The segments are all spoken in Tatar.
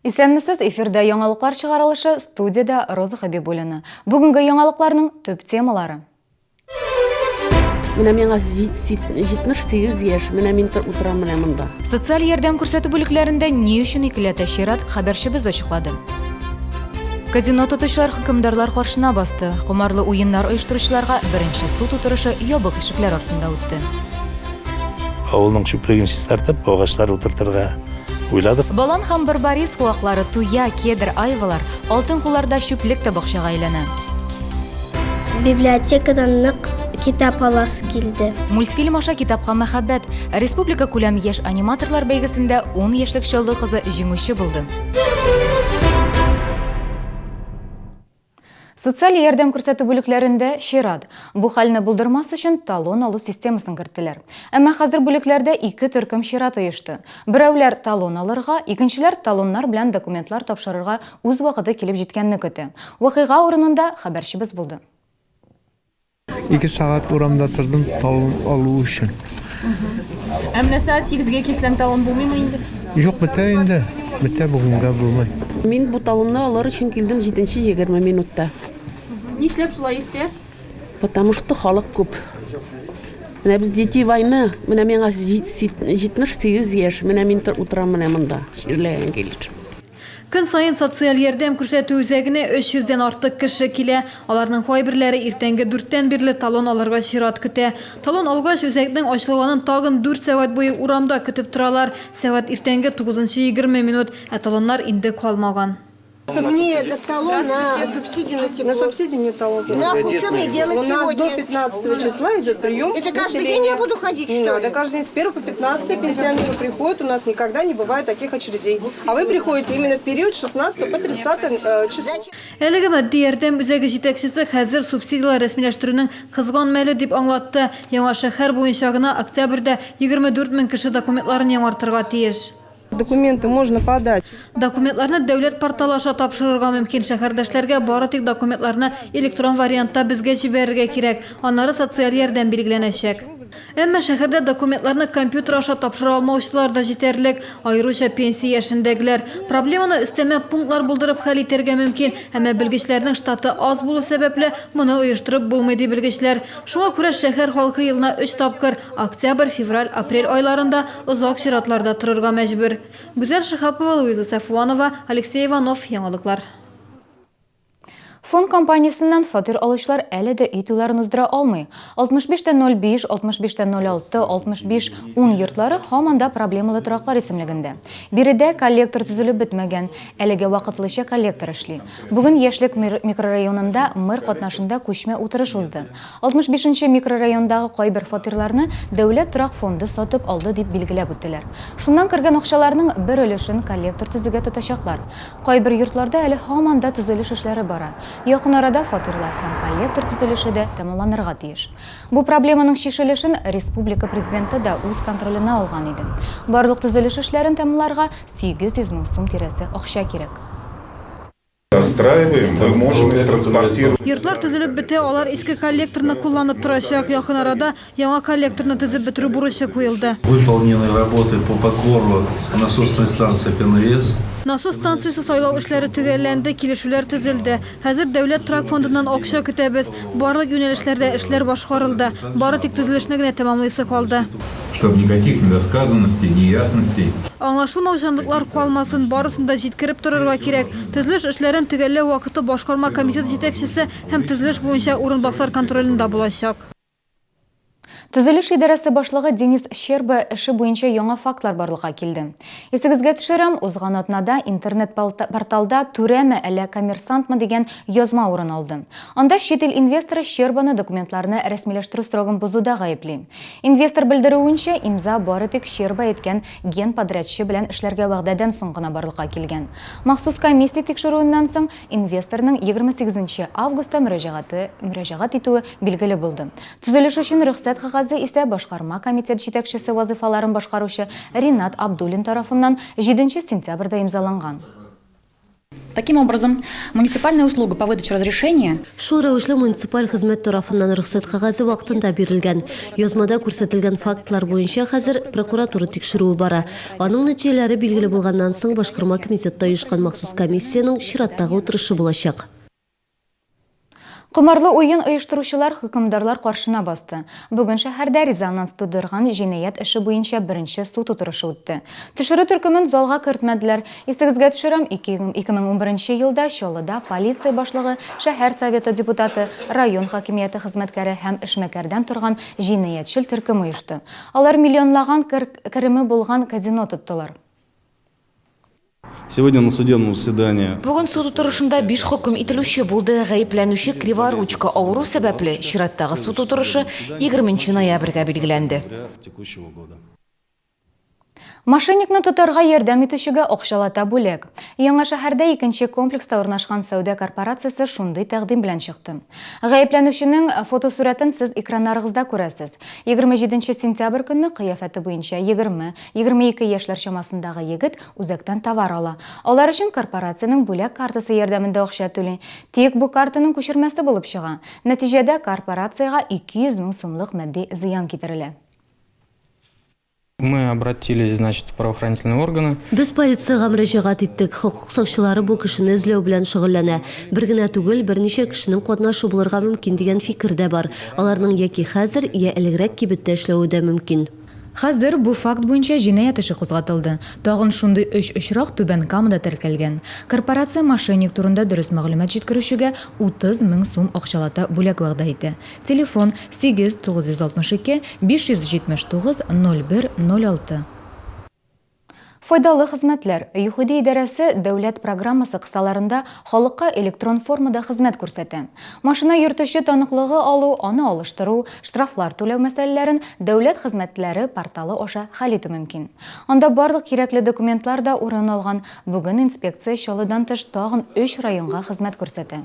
Исәнмесез, эфирдә яңалыклар чыгарылышы, студияда Роза Хабибуллина. Бүгенге яңалыкларның төп темалары. Менә миңа 78 яшь, менә мин утырам менә монда. Социаль ярдәм күрсәтү бүлекләрендә ни өчен икеле тәшират хәбәрчебез ачыклады. Казино тотучылар хөкемдарлар каршына басты. Кумарлы уеннар оештыручыларга беренче суд утырышы ябык ишекләр артында үтте. Авылның чүплеген чистартып, агачлар утыртырга уйладык. Балан һәм Барбарис куаклары туя, кедр, айвалар, алтын кулларда чүплек тә бакчага әйләнә. Библиотекадан нык китап аласы килде. Мультфильм аша китапка мәхәббәт. Республика күләм яшь аниматорлар бәйгесендә 10 яшьлек чалды кызы җиңүче булды. Социаль ярдәм күрсәтү бүлекләрендә чират. Бу хәлне булдырмас өчен талон алу системасын кертеләр. Әмма хәзер бүлекләрдә ике төркем чират оешты. Берәүләр талон алырга, икенчеләр талоннар белән документлар тапшырырга үз вакыты килеп җиткәнне көтә. Вакыйга урынында хәбәрчебез булды. 2 сағат урамда тұрдым талон алу үшін. Әміне сәт 8-ге келсәң талон булмаймы инде? Жоқ, бітә инде. Бітә бүгінгі булмай. Мин бу талонны алыр өчен килдем 7-20 минутта. Нишләп шулай иртә? Потому что халык күп. Менә без дети войны, менә миңа 78 яшь, менә мин утырам менә монда. Ширләгән килер. Көн сайын социаль ярдәм күрсәтү үзәгенә 300-дән артык кеше килә. Аларның кайберләре иртәнге 4-тән бирле талон алырга чират көтә. Талон алгач үзәкнең ачылганын тагын 4 сәгать буе урамда көтеп торалар. Сәгать иртәнге 9:20 минут, ә талоннар инде калмаган. Мне талон на субсидию на субсидию не талон. Что мне делать У нас сегодня? до 15 числа идет прием. Это каждый день я буду ходить, Не что надо, ли? каждый день с 1 по 15 пенсионеры приходят. У нас никогда не бывает таких очередей. А вы приходите именно в период 16 по 30 числа. Әлеге матди ярдәм үзәге җитәкчесе хәзер субсидиялар рәсмиләштерүнең кызган мәле дип аңлатты. Яңа шәһәр буенча гына октябрьдә 24 мең кеше документларын яңартырга тиеш. Документы можно подать. Документларны дәүләт порталы аша тапшырырга мөмкин. Шәһәрдәшләргә бары тик документларны электрон вариантта безгә җибәрергә кирәк. Аннары социаль ярдәм билгеләнәчәк. Әмма шәһәрдә документларны компьютер аша тапшыра алмаучылар да җитәрлек, аеруча пенсия яшендәгеләр. Проблеманы өстәмә пунктлар булдырып хәл итәргә мөмкин, әмма белгечләрнең штаты аз булу сәбәпле моны оештырып булмый ди белгечләр. Шуңа күрә шәһәр халкы елына 3 тапкыр октябрь, февраль, апрель айларында озак чиратларда торырга мәҗбүр. Гүзәл Шихапова, Луиза Сафуанова, Алексей Иванов, яңалыклар. Фон компаниясыннан фатир алучылар әле дә үй туйларын уздыра алмый. 65-05, 65-06, 65-10 йортлары һаман да проблемалы тораклар исемлегендә. Биредә коллектор төзелеп бетмәгән, әлегә вакытлыча коллектор эшли. Бүген Яшьлек микрорайонында мэр катнашында күчмә утырыш узды. 65-нче микрорайондагы кайбер фатирларны дәүләт торак фонды сатып алды дип билгеләп үттеләр. Шуннан кергән акчаларның бер өлешен коллектор төзүгә тотачаклар. Кайбер йортларда әле һаман да төзелеш эшләре бара. Якын арада фатирлар һәм коллектор төзелеше дә тәмамланырга тиеш. Бу проблеманың чишелешен республика президенты да үз контролена алган иде. Барлык төзелеш эшләрен тәмамларга 800 мең сум тирәсе акча кирәк. Достраиваем, мы можем транспортировать. Йортлар төзелеп бетә, алар иске коллекторны кулланып торачак. Якын арада яңа коллекторны төзеп бетерү бурычы куелды. Выполнены работы по покору насосной станции ПНС. Насос станциясы сайлау эшләре төгәлләнде, килешүләр төзелде. Хәзер дәүләт торак фондыннан акча көтәбез. Барлык юнәлешләрдә эшләр башкарылды. Бары тик төзелешне генә тәмамлыйсы калды. Чтобы никаких недосказанностей, неясностей. Аңлашылмаучанлыклар калмасын, барысын да җиткереп торырга кирәк. Төзелеш эшләрен төгәлләү вакыты башкарма комитет җитәкчесе һәм төзелеш буенча урынбасар контролендә булачак. Төзелеш идарәсе башлыгы Денис Щерба эше буенча яңа фактлар барлыкка килде. Исегезгә төшерәм, узган атнада интернет-порталда түрәме әллә коммерсантмы дигән язма урын алды. Анда чит ил инвесторы Щербаны документларны рәсмиләштерү срогын бозуда гаепли. Инвестор белдерүенчә, имза бары тик Щерба әйткән ген подрядчы белән эшләргә вәгъдәдән соң гына барлыкка килгән. Махсус комиссия тикшерүеннән соң инвесторның 28 августта мөрәҗәгать итүе билгеле булды. Төзелеш өчен рөхсәт исә башкарма комитет җитәкчесе вазифаларын башкаручы Ринат Абдуллин тарафыннан 7 сентябрьдә имзаланган. Таким образом, муниципальная услуга по выдаче разрешения Шул рәвешле муниципаль хезмәт тарафыннан рөхсәт кәгазе вакытында бирелгән. Язмада күрсәтелгән фактлар буенча хәзер прокуратура тикшерүе бара. Аның нәтиҗәләре билгеле булганнан соң башкарма комитетта оешкан махсус комиссияның чираттагы утырышы булачак. Кымарлы уен оештыручылар хөкемдарлар каршына басты. Бүген шәһәрдә резонанс тудырган җинаять эше буенча беренче суд утырышы үтте. Төшерү төркемен залга кертмәделәр. Исегезгә төшерәм, 2011 елда Чаллыда полиция башлыгы, шәһәр советы депутаты, район хакимияте хезмәткәре һәм эшмәкәрдән торган җинаятьчел төркем оешты. Алар миллионлаган кереме булган казино тоттылар. Сегодня на судебном заседании Бүген суд утырышында 5 хөкем ителүче булды. Гаепләнүче Криворучка авыру сәбәпле чираттагы суд утырышы 20 ноябрьгә билгеләнде. Мошенникны тотарга ярдәм итүчегә акчалата бүләк. Яңа шәһәрдә икенче комплекста урнашкан сәүдә корпорациясе шундый тәкъдим белән чыкты. Гаепләнүченең фотосурәтен сез экраннарыгызда күрәсез. 27 сентябрь көнне кыяфәте буенча 20-22 яшьләр чамасындагы егет үзәктән товар ала. Алар өчен корпорациянең бүләк картасы ярдәмендә акча түли. Тик бу картаның күчермәсе булып чыга. Нәтиҗәдә корпорациягә 200 мең сумлык матди зыян китерелә. Мы обратились, значит, в правоохранительные органы. Без полициягә мөрәҗәгать иттек. Хокук сакчылары бу кешене эзләү белән шөгыльләнә. Бер генә түгел, берничә кешенең катнашу булырга мөмкин дигән фикер дә бар. Аларның яки хәзер, я элегрәк кибеттә эшләүе дә мөмкин. Хәзер бу факт буенча җинаять эше кузгатылды. Тагын шундый 3 очрак Түбән Камада теркәлгән. Корпорация мошенник турында дөрес мәгълүмат җиткерүчегә 30 мең сум акчалата бүләк вәгъдә итә. Телефон 8962 579 0106. Файдалы хезмәтләр. ЮХИДИ идарәсе дәүләт программасы кысаларында халыкка электрон формада хезмәт күрсәтә. Машина йөртүче таныклыгы алу, аны алыштыру, штрафлар түләү мәсьәләләрен дәүләт хезмәтләре порталы аша хәл итү мөмкин. Анда барлык кирәкле документлар да урын алган. Бүген инспекция Чаллыдан тыш тагын 3 районга хезмәт күрсәтә.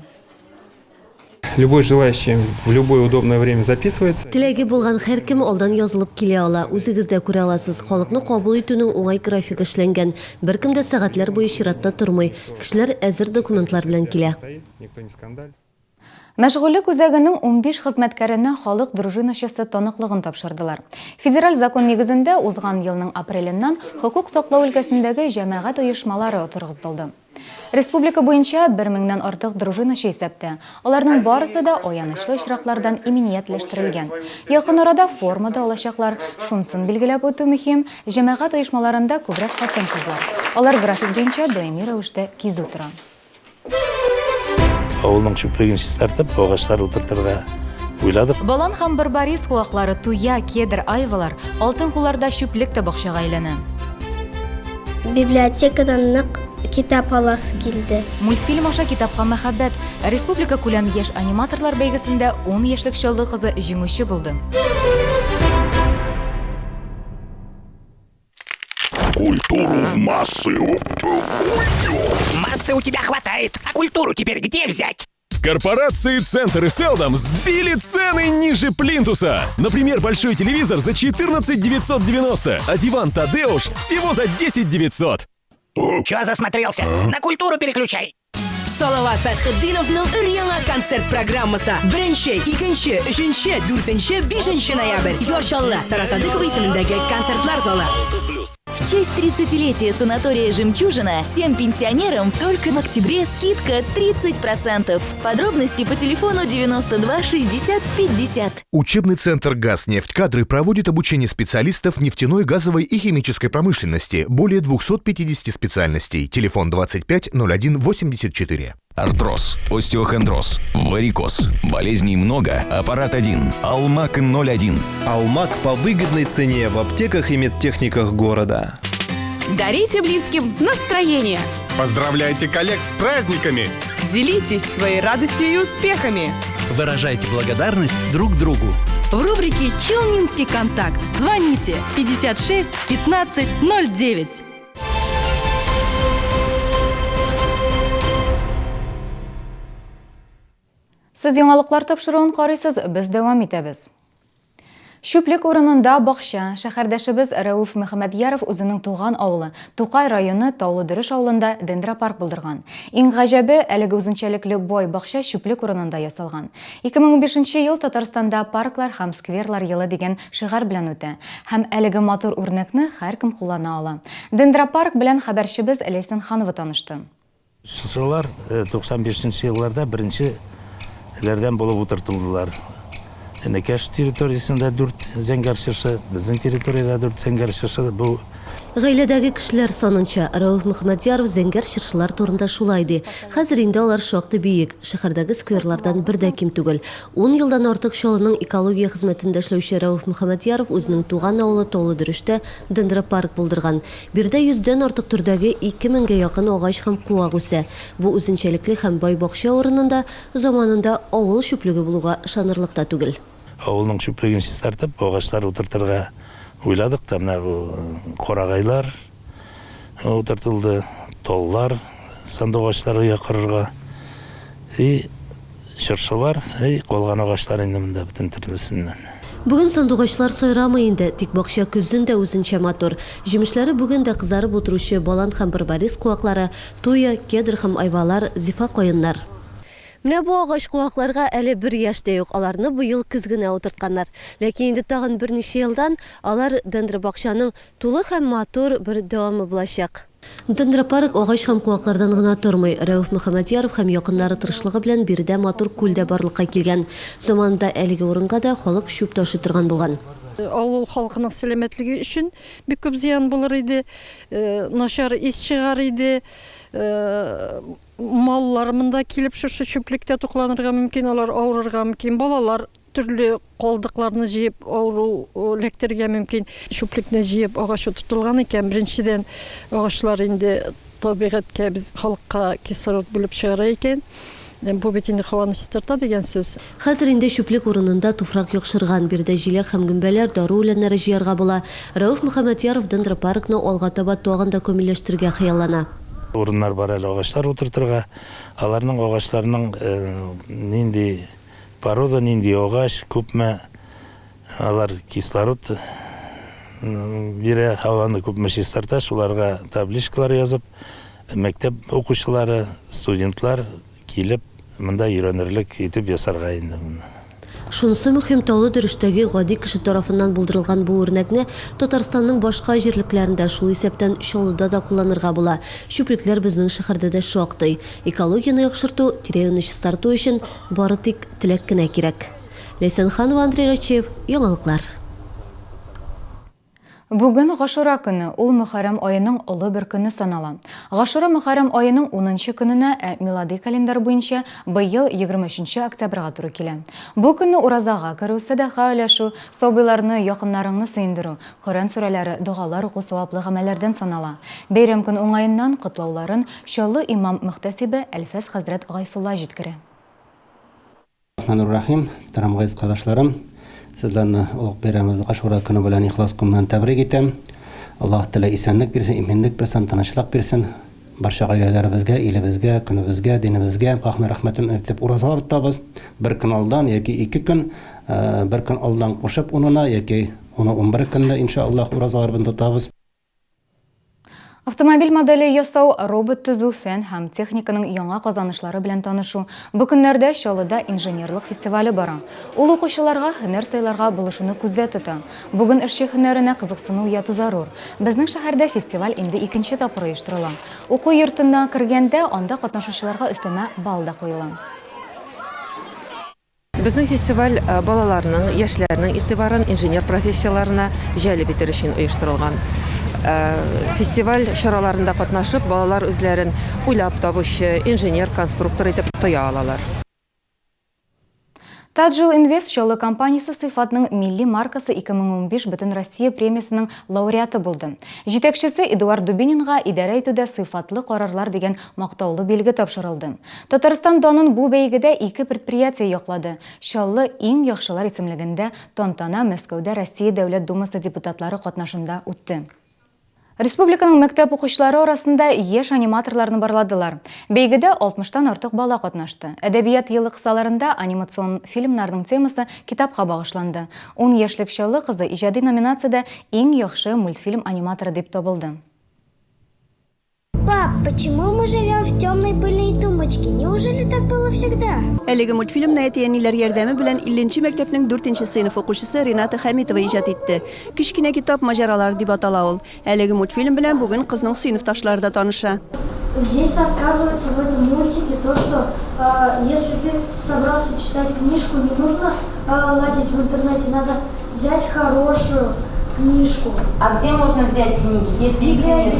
Любой желающий в любое удобное время записывается. Теләге булган һәркем алдан язылып килә ала. Үзегез дә күрә аласыз. Халыкны кабул итүнең уңай график эшләнгән. Беркем дә сәгатьләр буе чиратта тормый. Кешеләр әзер документлар белән килә. Никто не скандаль. Мәшгульлек үзәгенең 15 хезмәткәренә халык дружинашасы таныклыгын тапшырдылар. Федераль закон нигезендә узган елның апреленнан хокук саклау өлкәсендәге җәмәгать оешмалары утыргызылды. Республика буенча 1000-нән артык дружинаши исәптә. Аларның барысы да аянычлы очраклардан иминиятләштерелгән. Якын арада формада алачаклар. Шунсын билгеләп үтү мөһим, җәмәгать оешмаларында күбрәк хатын-кызлар. Алар график буенча даими рәвештә кизү тора. Авылның чүплеген чистартып, агачлар утыртырга уйладык. Балан һәм барбарис куаклары, туя, кедр, айвалар, алтын кулларда чүплек тә бакчага әйләнә. Библиотекадан нык китап аласы килде. Мультфильм аша китапка мәхәббәт. Республика күләм яшь аниматорлар бәйгесендә 10 яшьлек Чаллы кызы җиңүче булды. Культуру в массы. Массы у тебя хватает, а культуру теперь где взять? Корпорации Центр и Селдом сбили цены ниже плинтуса. Например, большой телевизор за 14 990, а диван Тадеуш всего за 10 900. Чё засмотрелся? На культуру переключай. Салават Фәтхетдиновның өр-яңа концерт программасы 1, 2, 3, 4, 5 ноябрь. Яшалла Сарасадыкова исемендәге концертлар залы. В честь 30-летия санатория «Жемчужина» всем пенсионерам только в октябре скидка 30%. Подробности по телефону 92 60 50. Учебный центр «Газнефть-Кадры» проводит обучение специалистов нефтяной, газовой и химической промышленности. Более 250 специальностей. Телефон 25 01 84. Артроз, остеохондроз, варикоз. Болезней много, аппарат один. Алмак 01. Алмак по выгодной цене в аптеках и медтехниках города. Дарите близким настроение. Поздравляйте коллег с праздниками. Делитесь своей радостью и успехами. Выражайте благодарность друг другу. В рубрике «Челнинский контакт» звоните 56 15 09. Сез яңалыклар тапшыруын карыйсыз, без дәвам итәбез. Шүплек урынында бақша, шәһәрдәшебез Рәуф Мөхәммәдияров үзенең туган авылы Тукай районы Таулы-Дөреш авылында дендропарк булдырган. Иң гаҗәбе, әлеге үзенчәлекле бай бақша шүплек урынында ясалган. 2015 ел Татарстанда парклар һәм скверлар елы дигән шиғар белән үтә. Һәм әлеге матур үрнәкне һәркем куллана ала. Дендропарк белән хәбәрчебез Ләйсән Ханова танышты. Шыршылар 95 елларда беренчеләрдән булып утыртылдылар. Энекеш территориясендә 4 зәңгәр шыршы, безнең территорияда 4 зәңгәр шыршы. Бу Гаиләдәге кешеләр санынча Рәуф Мөхәммәдияров зәңгәр шыршылар турында шулай ди. Хәзер инде алар шактый биек, шәһәрдәге скверлардан бер дә ким түгел. 10 елдан артык Чаллының экология хезмәтендә эшләүче Рәуф Мөхәммәдияров үзенең туган авылы Таулы-Дөрөштә дендропарк булдырган. Бирдә 100дән артык төрдәге 2000гә якын агач һәм куак үсә. Бу үзенчәлекле һәм бай бакча урынында заманында авыл шүплеге булуга ышанырлык та түгел. Авылның шүплеген чистартып, агачлар утыртырга уйладык та, менә карагайлар утыртылды, толлар, сандык агачлары якырырга. Шыршылар, калган агачлар инде монда бүтән төрлесеннән. Бүген сандугачлар сайрамый инде, тик бакча күзендә үзенчә матур. Җимешләре бүген дә кызарып утыручы балан һәм барбарис куаклары, туя, кедр һәм айвалар, зифа каеннар. Менә бу агач куакларга әле 1 яшь тә юк, аларны бу ел көз генә утыртканнар. Ләкин инде тагын берничә елдан алар дендробакчаның тулы һәм матур бер дәвамы булачак. Дендропарк агач һәм куаклардан гына тормый. Рәуф Мөхәммәдияров һәм якыннары тырышлыгы белән биредә матур күлдә барлыкка килгән. Заманында әлеге урынга да халык шүп ташы торган булган. Авыл халкының сәламәтлеге өчен бик күп зыян булыр иде. Начар ис чыгар иде. Маллар монда килеп шушы чүплектә тукланырга мөмкин, алар авырырга мөмкин. Балалар төрле калдыкларны җыеп авыру электергә мөмкин. Чүплекне җыеп агач утыртылган икән. Беренчедән агачлар инде табигатькә, без халыкка кислород бүлеп чыгара икән. Бу бит инде һаваны чистарта дигән сүз. Хәзер инде шүплек урынында туфрак яхшырган, бирдә җиләк һәм гөмбәләр, дару үләннәре җыярга була. Рәуф Мөхәммәдияров дендропаркны алга таба тагын да камилләштергә хыяллана. Урыннар бар әле агачлар утыртырга. Аларның агачларының нинди порода, нинди агач, күпме алар кислород бирә, һаваны күпме чистарта, шуларга табличкалар язып, мәктәп укучылары, студентлар килеп, монда өйрәнерлек итеп ясарга инде. Шунысы мөһим, Таулы-Дөрөштәге гади кеше тарафыннан булдырылган бу үрнәкне Татарстанның башка җирлекләрендә шул исәптән Чаллыда да кулланырга була. Шүплекләр безнең шәһәрдә дә шактый. Экологияны яхшырту, тирә-юньне чистарту өчен бары тик теләк кенә кирәк. Ләйсән Ханова, Андрей Рачев, яңалыклар. Бүген Гашура көне, ул Мөхәррәм аеның олы бер көне санала. Гашура Мөхәррәм аеның 10нчы көненә, милади календар буенча быел 23 октябрьгә туры килә. Бу көнне уразага керү, садака өләшү, сабыйларны, якыннарыңны сөендерү, Коръән сүрәләре, дугалар уку саваплы гамәлләрдән санала. Бәйрәм көн уңаеннан котлауларын Чаллы имам мөхтәсибе Әлфәс хәзрәт Гайфулла җиткерә. Рахманур-рахим, мөхтәрәм гайз кардәшләрем. Sizlarni ulug' bayramimiz Ashura kuni bilan ixlos bilan tabrik etам. Alloh taolo isonlik bersin, iminlik bersin, tinchlik bersin. Barcha oilalarimizga, elimizga, kunimizga, dinimizga Allohning rahmatini aytib urazlar tutamiz. Bir kun oldin yoki 2 kun, bir kun oldin qo'shib unini yoki uni 11 kunda inshaalloh urazlar bilan tutamiz. Автомобиль модели ясау, робот төзү, фән һәм техниканың яңа казанышлары белән танышу. Бу көннәрдә Чаллыда инженерлык фестивале бара. Ул укучыларга һөнәр сайларга булышуны күздә тота. Бүген эшче һөнәренә кызыксыну яту зарур. Безнең шәһәрдә фестиваль инде 2нче тапкыр оештырыла. Уку йортына кергәндә анда катнашучыларга өстәмә балл да куела. Безнең фестиваль балаларның, яшьләрнең игътибарын инженер профессияларына җәлеп итер өчен оештырылган. Фестиваль чараларында катнашып, балалар үзләрен уйлап табучы, инженер, конструктор итеп тоя алалар. Таджил Инвест Чаллы компаниясы сыйфатның милли маркасы 2015 Бөтен Россия премиясының лауреаты булды. Җитәкчесе Эдуард Дубининга идарә итүдә сыйфатлы карарлар дигән мактаулы билге тапшырылды. Татарстан данын бу бәйгедә 2 предприятие яклады. Чаллы иң яхшылар исемлегендә тантана Мәскәүдә Россия Дәүләт Думасы депутатлары катнашында үтте. Республиканың мәктәп укучылары арасында еш аниматорларны барладылар. Бәйгедә 60-тан артык бала катнашты. Әдәбият елы кысаларында анимацион фильмнарның темасы китапка багышланды. 10 яшьлек Шаллы кызы иҗади номинациядә иң яхшы мультфильм аниматоры дип табылды. Пап, почему мы живем в темной пыльной тумбочке? Неужели так было всегда? Әлеге мультфильм әтиәниләр ярдәме белән 50-нче мәктәпнең 4-нче сыйныф укучысы Рената Хәмитова иҗат итте. Кичкенә китап маҗаралары дип атала ул. Әлеге мультфильм белән бүген кызның сыйныфташлары да таныша. Здесь рассказывается в этом мультике то, что если ты собрался читать книжку, не нужно лазить в интернете, надо взять хорошую книжку. А где можно взять книги, если их нет?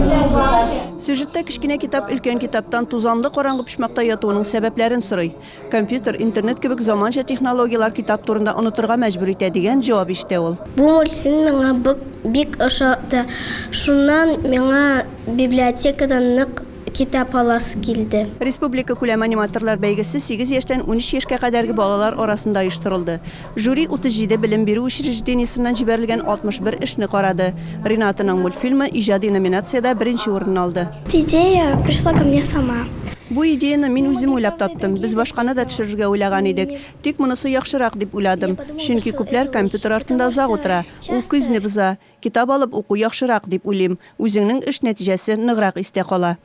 Сюжетта кичкенә китап өлкән китаптан тузанлы караңгы почмакта ятуының сәбәпләрен сорый. Компьютер, интернет кебек заманча технологиялар китап турында онытырга мәҗбүр итә дигән җавап ишетә ул. Бу мультфильм миңа бик ошады. Шуннан миңа библиотекадан нык китап аласы килде. Республика күләм аниматорлар бәйгесе 8 яшьтән 13 яшькә кадәрге балалар арасында оештырылды. Жюри 37 белем бирү учреждениесеннән җибәрелгән 61 эшне карады. Ринатаның мультфильмы иҗади номинациядә беренче урын алды. Идея пришла ко мне сама. Бу идеяны мин үзем уйлап таптым. Без башканы да төшерергә уйлаган идек. Тик монысы яхшырак дип уйладым. Чөнки күпләр компьютер артында озак утыра. Ул күзне боза. Китап алып уку яхшырак дип уйлыйм. Үзеңнең эш нәтиҗәсе ныграк истә кала.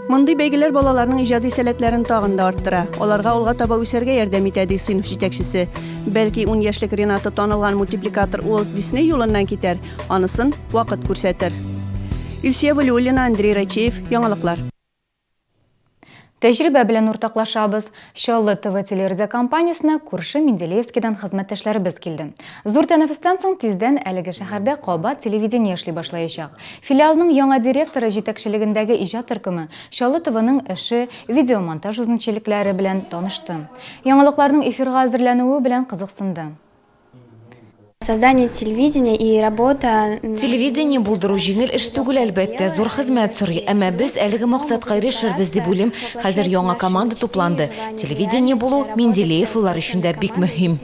Мондый бәйгеләр балаларның иҗади сәләтләрен тагын да арттыра. Аларга алга таба үсәргә ярдәм итә ди сыйныф җитәкчесе. Бәлки 10 яшьлек Рената танылган мультипликатор Уолт Дисней юлыннан китәр. Анысын вакыт күрсәтер. Илсия Валиуллина, Андрей Рачеев, Яңалыклар. Тәҗрибә белән уртаклашабыз. Шаллы ТВ телерадио компаниясына күрше Менделеевскидан хезмәттәшләребез килде. Зур тәнәфестән соң тиздән әлеге шәһәрдә кабат телевидение эшли башлаячак. Филиалның яңа директоры җитәкчелегендәге иҗат төркеме Шаллы ТВның эше, видеомонтаж үзенчәлекләре белән танышты. Яңалыкларның эфирга әзерләнүе белән кызыксынды. Создание телевидения и работа... Телевидение булдыру җиңел эш түгел, әлбәттә, зур хезмәт сорый. Әмма без әлеге максатка ирешербез дип уйлыйм. Хәзер яңа команда тупланды. Телевидение булу Менделеевлар өчен дә бик мөһим.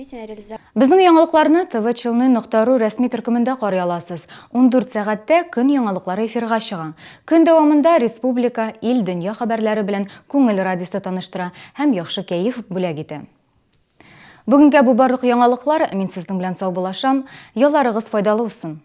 Безнең яңалыкларны tvchilny.ru рәсми төркемендә карый аласыз. 14 сәгатьтә көн яңалыклары эфирга чыга. Көн дәвамында республика, ил, дөнья хәбәрләре белән күңел радиосы таныштыра һәм яхшы кәеф бүләк итә. Бүгенгә бу барлык яңалыклар, мин сезнең белән сау булашам. Елларыгыз файдалы булсын.